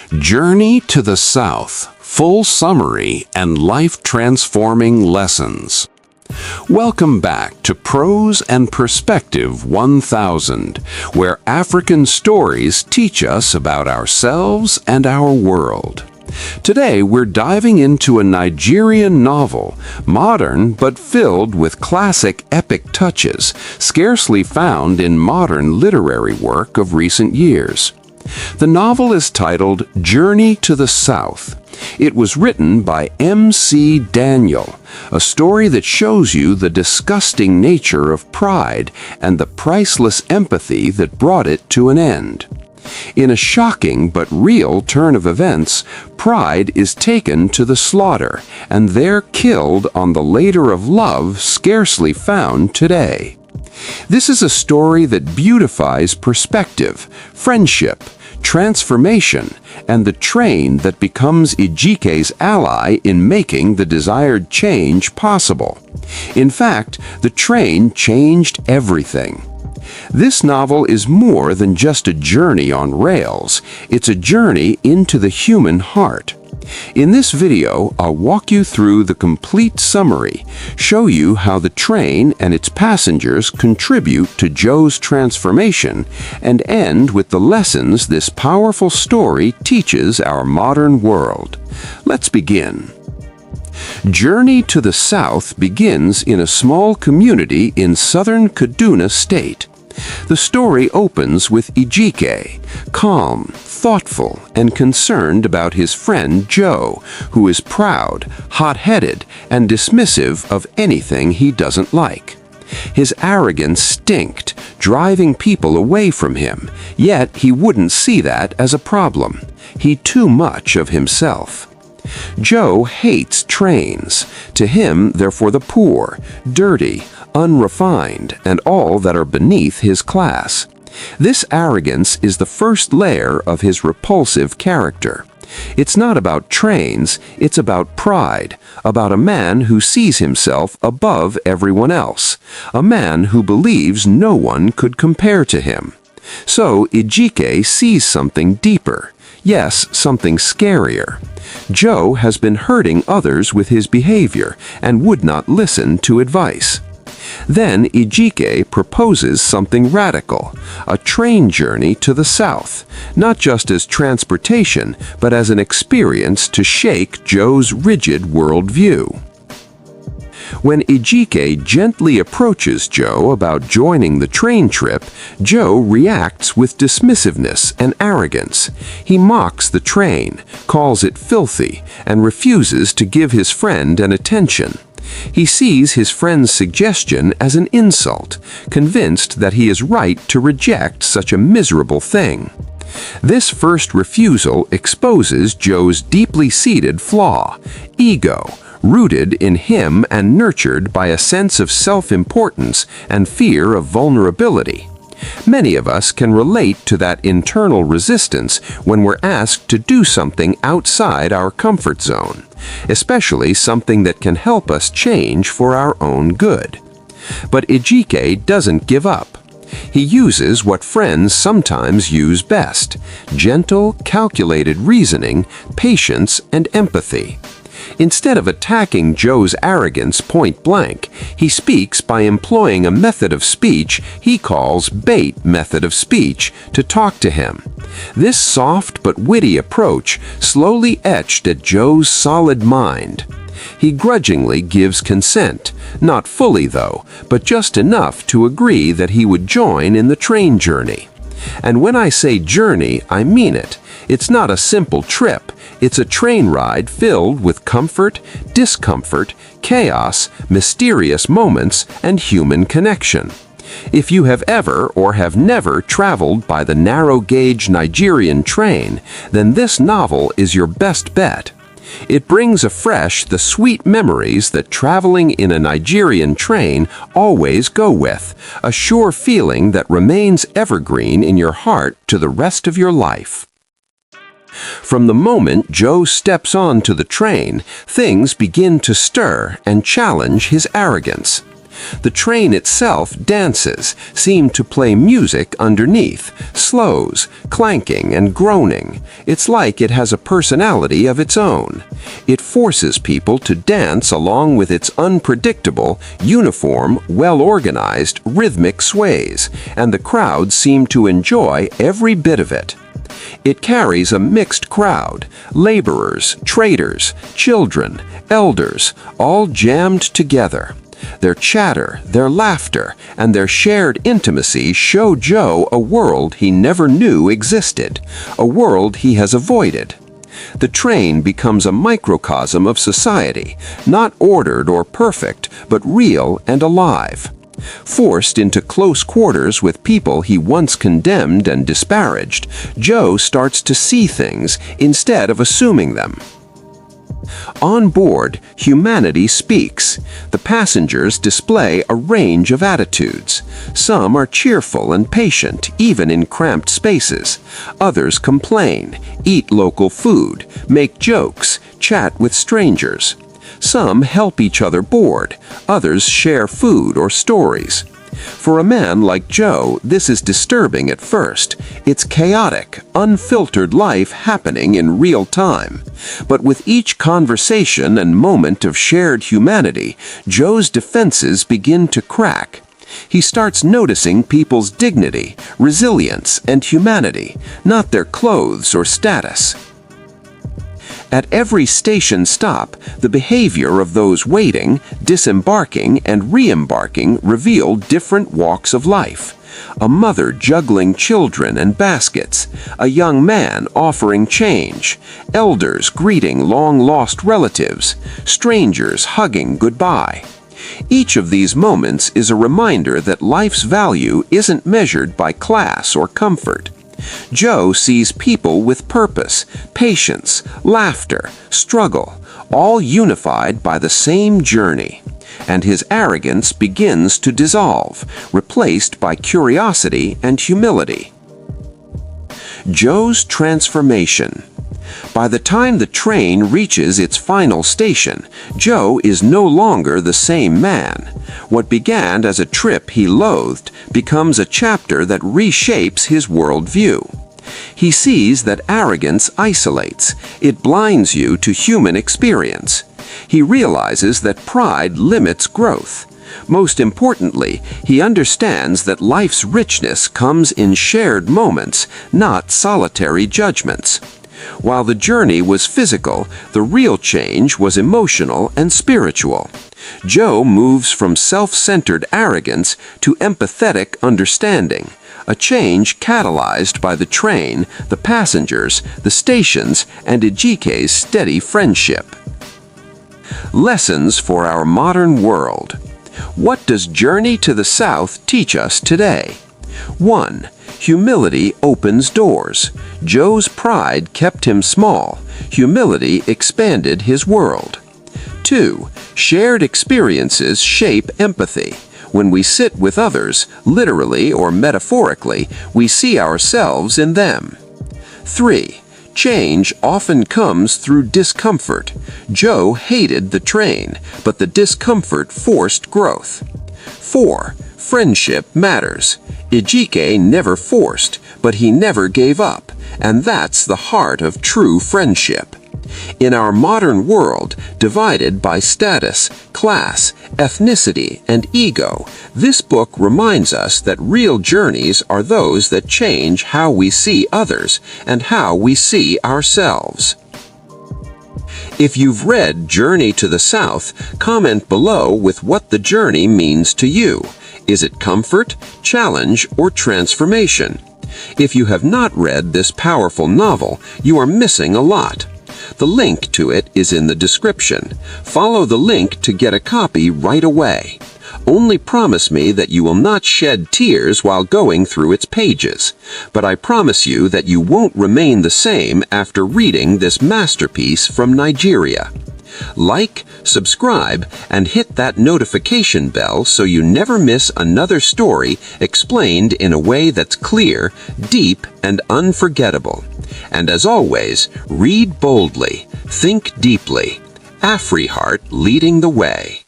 Journey to the South, full summary and life-transforming lessons. Welcome back to Prose and Perspective 1000, where African stories teach us about ourselves and our world. Today we're diving into a Nigerian novel, modern but filled with classic epic touches, scarcely found in modern literary work of recent years. The novel is titled Journey to the South. It was written by M.C. Daniel, a story that shows you the disgusting nature of pride and the priceless empathy that brought it to an end. In a shocking but real turn of events, pride is taken to the slaughter and there killed on the ladder of love scarcely found today. This is a story that beautifies perspective, friendship, transformation, and the train that becomes Ejike's ally in making the desired change possible. In fact, the train changed everything. This novel is more than just a journey on rails, it's a journey into the human heart. In this video, I'll walk you through the complete summary, show you how the train and its passengers contribute to Joe's transformation, and end with the lessons this powerful story teaches our modern world. Let's begin. Journey to the South begins in a small community in southern Kaduna State. The story opens with Ejike, calm, thoughtful, and concerned about his friend Joe, who is proud, hot-headed, and dismissive of anything he doesn't like. His arrogance stinked, driving people away from him, yet he wouldn't see that as a problem. He'd too much of himself. Joe hates trains. To him, they're for the poor, dirty, unrefined, and all that are beneath his class. This arrogance is the first layer of his repulsive character. It's not about trains, it's about pride, about a man who sees himself above everyone else, a man who believes no one could compare to him. So Ejike sees something deeper. Yes, something scarier. Joe has been hurting others with his behavior and would not listen to advice. Then Ejike proposes something radical, a train journey to the South, not just as transportation, but as an experience to shake Joe's rigid worldview. When Ejike gently approaches Joe about joining the train trip, Joe reacts with dismissiveness and arrogance. He mocks the train, calls it filthy, and refuses to give his friend an attention. He sees his friend's suggestion as an insult, convinced that he is right to reject such a miserable thing. This first refusal exposes Joe's deeply seated flaw, ego, rooted in him and nurtured by a sense of self-importance and fear of vulnerability. Many of us can relate to that internal resistance when we're asked to do something outside our comfort zone, especially something that can help us change for our own good. But Ejike doesn't give up. He uses what friends sometimes use best: gentle, calculated reasoning, patience, and empathy. Instead of attacking Joe's arrogance point blank, he speaks by employing a method of speech he calls bait method of speech to talk to him. This soft but witty approach slowly etched at Joe's solid mind. He grudgingly gives consent, not fully though, but just enough to agree that he would join in the train journey. And when I say journey, I mean it. It's not a simple trip. It's a train ride filled with comfort, discomfort, chaos, mysterious moments, and human connection. If you have ever or have never traveled by the narrow-gauge Nigerian train, then this novel is your best bet. It brings afresh the sweet memories that traveling in a Nigerian train always go with, a sure feeling that remains evergreen in your heart to the rest of your life. From the moment Joe steps onto the train, things begin to stir and challenge his arrogance. The train itself dances, seem to play music underneath, slows, clanking and groaning. It's like it has a personality of its own. It forces people to dance along with its unpredictable, uniform, well-organized, rhythmic sways, and the crowds seem to enjoy every bit of it. It carries a mixed crowd, laborers, traders, children, elders, all jammed together. Their chatter, their laughter, and their shared intimacy show Joe a world he never knew existed, a world he has avoided. The train becomes a microcosm of society, not ordered or perfect, but real and alive. Forced into close quarters with people he once condemned and disparaged, Joe starts to see things instead of assuming them. On board, humanity speaks. The passengers display a range of attitudes. Some are cheerful and patient, even in cramped spaces. Others complain, eat local food, make jokes, chat with strangers. Some help each other board, others share food or stories. For a man like Joe, this is disturbing at first. It's chaotic, unfiltered life happening in real time. But with each conversation and moment of shared humanity, Joe's defenses begin to crack. He starts noticing people's dignity, resilience, and humanity, not their clothes or status. At every station stop, the behavior of those waiting, disembarking, and re-embarking reveal different walks of life. A mother juggling children and baskets, a young man offering change, elders greeting long-lost relatives, strangers hugging goodbye. Each of these moments is a reminder that life's value isn't measured by class or comfort. Joe sees people with purpose, patience, laughter, struggle, all unified by the same journey. And his arrogance begins to dissolve, replaced by curiosity and humility. Joe's transformation. By the time the train reaches its final station, Joe is no longer the same man. What began as a trip he loathed becomes a chapter that reshapes his worldview. He sees that arrogance isolates, it blinds you to human experience. He realizes that pride limits growth. Most importantly, he understands that life's richness comes in shared moments, not solitary judgments. While the journey was physical, the real change was emotional and spiritual. Joe moves from self-centered arrogance to empathetic understanding, a change catalyzed by the train, the passengers, the stations, and Ejike's steady friendship. Lessons for our modern world. What does Journey to the South teach us today? 1. Humility opens doors. Joe's pride kept him small. Humility expanded his world. 2. Shared experiences shape empathy. When we sit with others, literally or metaphorically, we see ourselves in them. 3. Change often comes through discomfort. Joe hated the train, but the discomfort forced growth. 4. Friendship matters. Ejike never forced, but he never gave up, and that's the heart of true friendship. In our modern world, divided by status, class, ethnicity, and ego, this book reminds us that real journeys are those that change how we see others and how we see ourselves. If you've read Journey to the South, comment below with what the journey means to you. Is it comfort, challenge, or transformation? If you have not read this powerful novel, you are missing a lot. The link to it is in the description. Follow the link to get a copy right away. Only promise me that you will not shed tears while going through its pages. But I promise you that you won't remain the same after reading this masterpiece from Nigeria. Like, subscribe, and hit that notification bell so you never miss another story explained in a way that's clear, deep, and unforgettable. And as always, read boldly, think deeply. Afriheart leading the way.